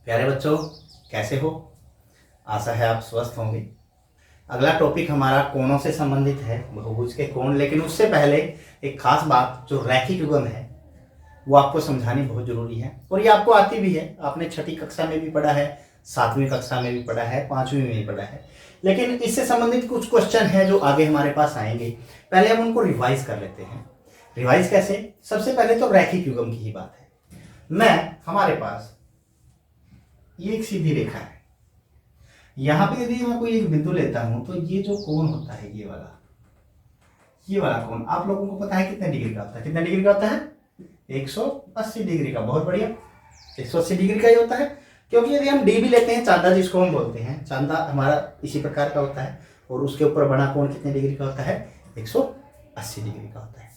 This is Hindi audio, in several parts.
प्यारे बच्चों, कैसे हो? आशा है आप स्वस्थ होंगे। अगला टॉपिक हमारा कोणों से संबंधित है, बहुभुज के कोण। लेकिन उससे पहले एक खास बात, जो रैखिक युग्म है वो आपको समझानी बहुत जरूरी है। और ये आपको आती भी है, आपने छठी कक्षा में भी पढ़ा है, 7वीं कक्षा में भी पढ़ा है, 5वीं में भी पढ़ा है। लेकिन इससे संबंधित कुछ क्वेश्चन है जो आगे हमारे पास आएंगे। पहले हम उनको रिवाइज कर लेते हैं। रिवाइज कैसे? सबसे पहले तो रैखिक युग्म की ही बात है। हमारे पास ये एक सीधी रेखा है। यहां पे यदि मैं कोई एक बिंदु लेता हूं तो ये जो कोण होता है, ये वाला कोण आप लोगों को पता है कितने डिग्री का होता है? कितने डिग्री का होता है? 180 डिग्री का। बहुत बढ़िया, 180 डिग्री का ही होता है। क्योंकि यदि हम डी भी लेते हैं, चांदा जिसको हम बोलते हैं, चांदा हमारा इसी प्रकार का होता है। और उसके ऊपर बड़ा कोण कितने डिग्री का होता है? 180 डिग्री का होता है।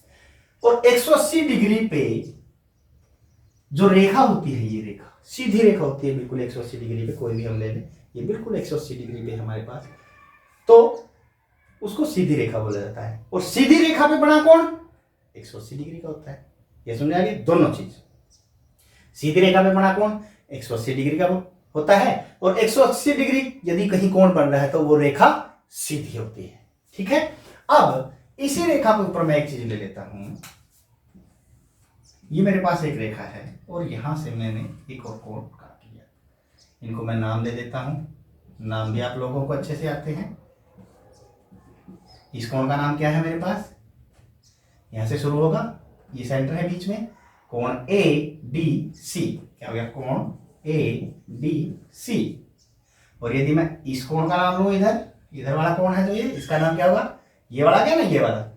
और 180 डिग्री पे जो रेखा होती है, ये रेखा सीधी रेखा होती है बिल्कुल 180 डिग्री पे। कोई भी हम ले लें, ये बिल्कुल 180 डिग्री पे हमारे पास, तो उसको सीधी रेखा बोला जाता है। और सीधी रेखा पे बना कोण 180 डिग्री का होता है। ये समझ आ गई? दोनों चीज, सीधी रेखा पे बना कोण 180 डिग्री का होता है, और 180 डिग्री यदि कहीं कोण बन रहा है तो वो रेखा सीधी होती है। ठीक है। अब इसी रेखा के ऊपर मैं एक चीज ले लेता हूं। ये मेरे पास एक रेखा है और यहां से मैंने एक और कोण काट लिया। इनको मैं नाम दे देता हूं। नाम भी आप लोगों को अच्छे से आते हैं। इस कोण का नाम क्या है मेरे पास? यहां से शुरू होगा, ये सेंटर है बीच में, कोण ए डी सी। क्या हो गया? कोण ए डी सी। और यदि मैं इस कोण का नाम लूं, इधर वाला कोण है जो ये, इसका नाम क्या होगा? ये वाला, क्या ना, ये वाला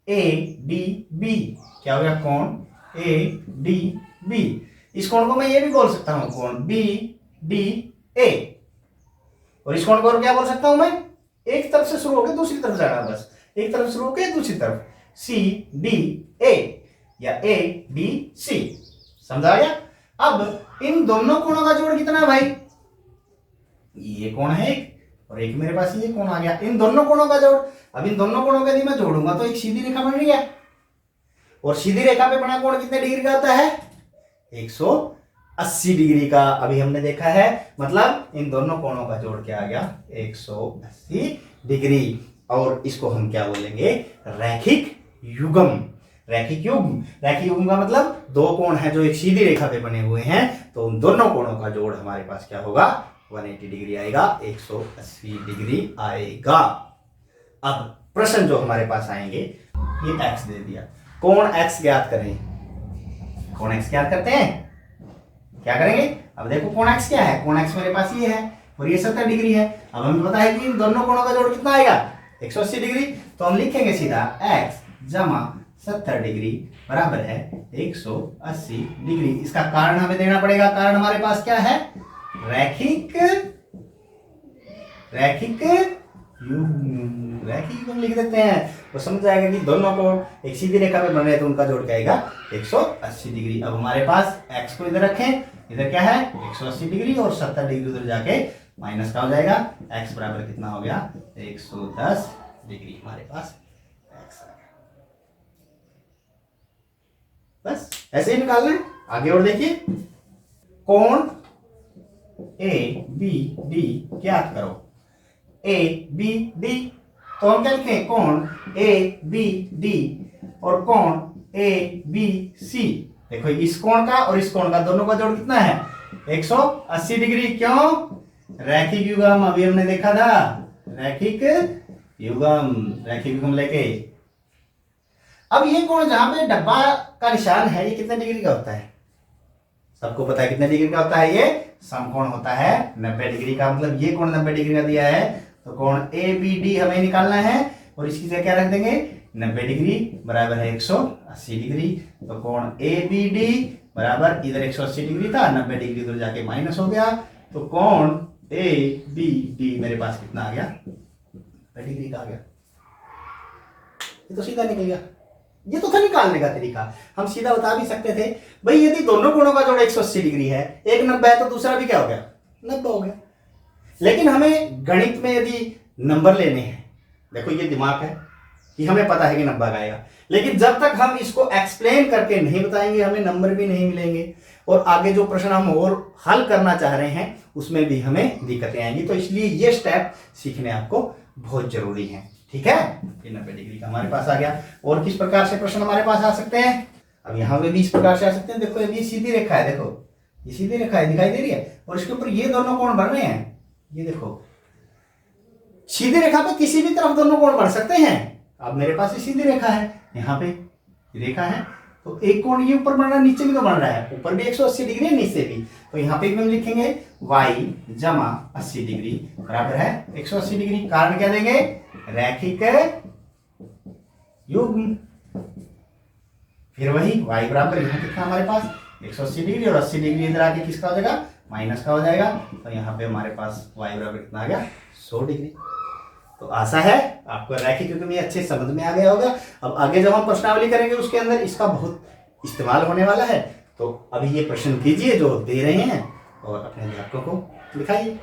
ए डी बी। क्या हो गया? कोण ए डी बी। इस कोण को मैं ये भी बोल सकता हूं, कोण बी डी ए। और इस कोण को और क्या बोल सकता हूं मैं? एक तरफ से शुरू होकर दूसरी तरफ जाना, बस एक तरफ शुरू होकर दूसरी तरफ, सी डी ए या ए डी सी। समझा गया? अब इन दोनों कोणों का जोड़ कितना है भाई? ये कोण है एक, और एक मेरे पास ये कोण आ गया। इन दोनों कोणों का जोड़। अब इन दोनों कोणों का यदि मैं जोड़ूंगा तो एक सीधी रेखा बन रही है। और सीधी रेखा पे बना कोण कितने डिग्री का होता है? 180 डिग्री का। अभी हमने देखा है, मतलब इन दोनों कोणों का जोड़ क्या आ गया? 180 डिग्री। और इसको हम क्या बोलेंगे? रैखिक युग्म। रैखिक युग्म का मतलब दो कोण हैं जो एक सीधी रेखा पे बने हुए हैं, तो उन दोनों कोणों का जोड़ हमारे पास क्या होगा? 180 डिग्री आएगा, 180 डिग्री आएगा। अब प्रश्न जो हमारे पास आएंगे, ये x दे दिया, कोण x ज्ञात करें। कोण x ज्ञात करते हैं, क्या करेंगे? अब देखो कोण x क्या है? कोण x मेरे पास ये है और ये 70 डिग्री है। अब हमें पता है कि इन दोनों कोणों का जोड़ कितना आएगा? 180 डिग्री। तो हम लिखेंगे सीधा x जमा 70 डिग्री बराबर है 180 डिग्री। इसका कारण हमें देना पड़ेगा। कारण हमारे पास क्या है? रैखिक युग्म लिख देते हैं, तो समझ जाएगा कि दोनों कोण एक सीधी रेखा में बन रहे हैं, तो उनका जोड़ क्या आएगा? 180 डिग्री। अब हमारे पास x को इधर रखें, इधर क्या है? 180 डिग्री, और 70 डिग्री उधर जाके माइनस का हो जाएगा। x बराबर कितना हो गया? 110 डिग्री हमारे पास x आ गया। बस ऐसे ही निकालना है। आगे और देखिए, कोण ए बी डी ज्ञात करो। ए बी डी, तो हम क्या लिखें? कोण ए बी डी और कोण ए बी सी। देखो इस कोण का और इस कोण का, दोनों का जोड़ कितना है? 180 डिग्री। क्यों? रैखिक युग्म। अभी हमने देखा था रैखिक युग्म लेके। अब ये कोण जहां पे डब्बा का निशान है, ये कितने डिग्री का होता है? सबको पता है कितने डिग्री का होता है? ये समकोण होता है 90 डिग्री का। मतलब ये कोण 90 डिग्री का दिया है, तो कोण ए बी डी हमें निकालना है, और इसकी जगह क्या रख देंगे? 90 डिग्री बराबर है 180 डिग्री। तो कोण ए बी डी बराबर, इधर 180 डिग्री था, 90 डिग्री उधर जाके माइनस हो गया, तो कोण ए बी डी मेरे पास कितना आ गया? 90 डिग्री का आ गया। ये तो सीधा निकल गया। ये तो था निकालने का तरीका। हम सीधा बता भी सकते थे भाई, यदि दोनों कोणों का जोड़ 180 डिग्री है, एक 90 है, तो दूसरा भी क्या हो गया? 90 हो गया। लेकिन हमें गणित में यदि नंबर लेने हैं, देखो ये दिमाग है कि हमें पता है कि 90 आएगा, लेकिन जब तक हम इसको एक्सप्लेन करके नहीं बताएंगे, हमें नंबर भी नहीं मिलेंगे। और आगे जो प्रश्न हम और हल करना चाह रहे हैं उसमें भी हमें दिक्कतें आएंगी। तो इसलिए ये स्टेप सीखने आपको बहुत जरूरी है। ठीक है, ये 90 डिग्री का हमारे पास आ गया। और किस प्रकार से प्रश्न हमारे पास आ सकते हैं? अब यहाँ पे भी इस प्रकार से आ सकते हैं। देखो ये सीधी रेखा है, देखो ये सीधी रेखा है, दिखाई दे रही है, और इसके ऊपर ये दोनों कोण बन रहे हैं। ये देखो सीधी रेखा पे किसी भी तरफ दोनों कोण बढ़ सकते हैं। अब मेरे पास ये सीधी रेखा है, यहाँ पे रेखा है, तो एक कोण ये ऊपर बन रहा है, नीचे भी तो बन रहा है, ऊपर भी 180 डिग्री है, नीचे भी। तो यहाँ पे हम लिखेंगे y जमा 80 डिग्री बराबर है 180 डिग्री। कारण क्या देंगे? रैखिक युग्म। फिर वही y बराबर यहाँ कितना हमारे पास 180 डिग्री, और 80 डिग्री इधर आके किसका हो जाएगा? माइनस का हो जाएगा। तो यहाँ पे हमारे पास y बराबर कितना आ गया? 100 डिग्री। तो आशा है आपको रैखिक युग्म में अच्छे समझ में आ गया होगा। अब आगे जब हम प्रश्नावली करेंगे उसके अंदर इसका बहुत इस्तेमाल होने वाला है। तो अभी ये प्रश्न कीजिए जो दे रहे हैं और अपने अध्यापकों को दिखाइए।